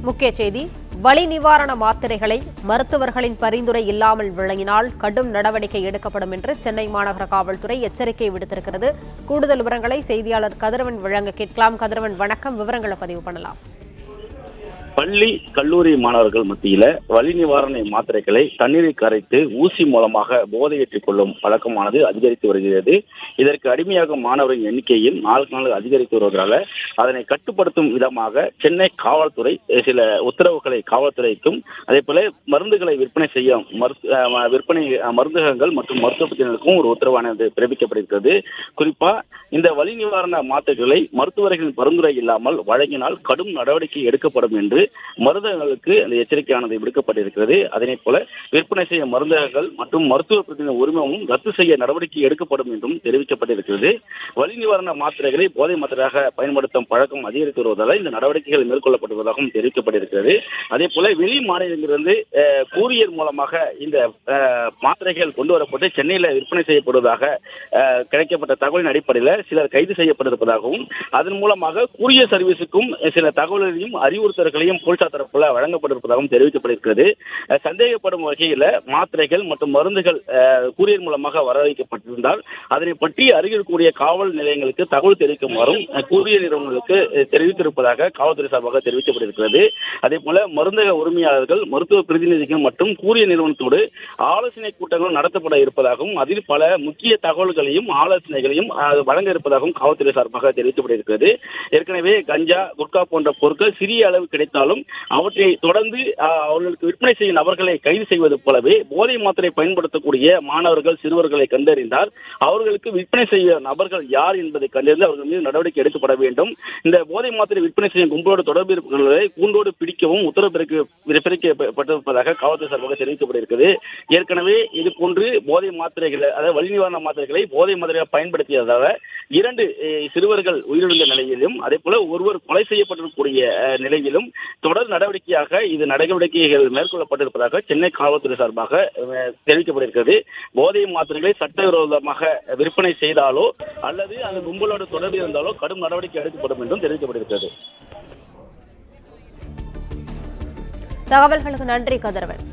முக்கிய செய்தி. வலி நிவாரண மாத்திரைகளை மருத்துவர்களின் பரிந்துரை இல்லாமல் வழங்கினால் கடும் நடவடிக்கை எடுக்கப்படும் என்று சென்னை மாநகர காவல்துறை எச்சரிக்கை விடுத்திருக்கிறது. கூடுதல் விவரங்களை செய்தியாளர் கதிரவன் வழங்க கேட்கலாம். கதிரவன், வணக்கம். விவரங்களை பதிவு பண்ணலாம். பள்ளி கல்லூரி மாணவர்கள் மத்தியில வலி நிவாரண மாத்திரைகளை தண்ணீரில் கரைத்து ஊசி மூலமாக போதையேற்றிக் கொள்ளும் பழக்கமானது அதிகரித்து வருகிறது. இதற்கு அடிமையாகும் மாணவரின் எண்ணிக்கையும் நாளுக்கு நாள் அதிகரித்து வருவதால அதனை கட்டுப்படுத்தும் விதமாக சென்னை காவல்துறை சில உத்தரவுகளை காவல்துறைக்கும் அதே போல மருந்துகளை விற்பனை செய்ய மருந்தகங்கள் மற்றும் மருத்துவத்தினருக்கும் ஒரு உத்தரவானது பிறப்பிக்கப்பட்டிருக்கிறது. குறிப்பா இந்த வலி நிவாரண மாத்திரைகளை மருத்துவர்களின் பரிந்துரை இல்லாமல் வழங்கினால் கடும் நடவடிக்கை எடுக்கப்படும் என்று மருந்தகங்களுக்கு அந்த எச்சரிக்கையானது விடுக்கப்பட்டிருக்கிறது. அதே போல விற்பனை செய்ய மருந்தகங்கள் மற்றும் மருத்துவ பிரதிநிதி உரிமமும் ரத்து செய்ய நடவடிக்கை எடுக்கப்படும் என்றும் தெரிவிக்கப்பட்டிருக்கிறது. வலி நிவாரண மாத்திரைகளை போதை மாத்திரையாக பயன்படுத்தும் பழக்கம் அதிகரித்து வருவதால் இந்த நடவடிக்கைகள் மேற்கொள்ளப்பட்டுள்ளதாகவும் தெரிவிக்கப்பட்டிருக்கிறது. அதே போல வெளி மாநிலங்களிலிருந்து கூரியர் மூலமாக இந்த மாத்திரைகள் கொண்டு வரப்பட்டு சென்னையில் விற்பனை செய்யப்படுவதாக கிடைக்கப்பட்ட தகவலின் அடிப்படையில் சிலர் கைது செய்யப்பட்டிருப்பதாகவும் அதன் மூலமாக கூரியர் சர்வீஸுக்கும் சில தகவல்களையும் அறிவுறுத்தல்களையும் போலீசார் தரப்புல வழங்கப்பட்டிருப்பதாகவும் தெரிவிக்கப்படுகிறது. சந்தேகப்படும் வகையில் மாத்திரைகள் மற்றும் மருந்துகள் கூரியர் மூலமாக வரவைக்கப்பட்டிருந்தால் அதனை பற்றி அருகில் காவல் நிலையங்களுக்கு தகவல் தெரிவிக்குமாறும் கூரியர் நிறுவனங்களுக்கு தெரிவித்திருப்பதாக காவல்துறை சார்பாக தெரிவிக்கப்பட்டிருக்கிறது. அதே போல மருந்தக உரிமையாளர்கள், மருத்துவ பிரதிநிதிகள் மற்றும் கூரியர் நிறுவனத்தோடு ஆலோசனை கூட்டங்கள் நடத்தப்பட இருப்பதாகவும் அதில் பல முக்கிய தகவல்களையும் ஆலோசனைகளையும் வழங்க இருப்பதாகவும் காவல்துறை சார்பாக தெரிவிக்கப்பட்டிருக்கிறது. ஏற்கனவே கஞ்சா, குட்கா போன்ற பொருட்கள் சிறிய அளவு கிடைத்தாலும் அவற்றை தொடர்ந்து அவர்களுக்கு விற்பனை செய்யும் நபர்களை கைது செய்வது போலவே போதை மாத்திரை பயன்படுத்தக்கூடிய மாணவர்கள், சிறுவர்களை கண்டறிந்தால் அவர்களுக்கு விற்பனை செய்ய நபர்கள் யார் என்பதை கண்டறிந்து அவர்கள் மீது நடவடிக்கை எடுக்கப்பட வேண்டும். இந்த போதை மாத்திரை விற்பனை செய்யும் கும்பலோடு தொடர்பு இருப்பவர்களை கூண்டோடு பிடிக்கவும் உத்தரவு பிறப்பிக்கப்பட்டிருப்பதாக காவல்துறை சார்பாக தெரிவிக்கப்பட்டிருக்கிறது. ஏற்கனவே இது போன்று போதை மாத்திரைகளை, அதாவது வலி நிவாரண மாத்திரைகளை போதை மாத்திரைகளை பயன்படுத்தியதாக 2 சிறுவர்கள் உயிரிழந்த நிலையிலும் அதே போல ஒருவர் கொலை செய்யப்பட்டிருக்கக்கூடிய நிலையிலும் தொடர் நடவடிக்கையாக இது நடவடிக்கைகள் மேற்கொள்ளப்பட்டிருப்பதாக சென்னை காவல்துறை சார்பாக தெரிவிக்கப்பட்டிருக்கிறது. போதை மாத்திரைகளை சட்டவிரோதமாக விற்பனை செய்தாலோ அல்லது அந்த கும்பலோடு தொடர்பு இருந்தாலோ கடும் நடவடிக்கை எடுக்கப்படும் என்றும் தெரிவிக்கப்பட்டிருக்கிறது. தகவல்களுக்கு நன்றி கதிரவன்.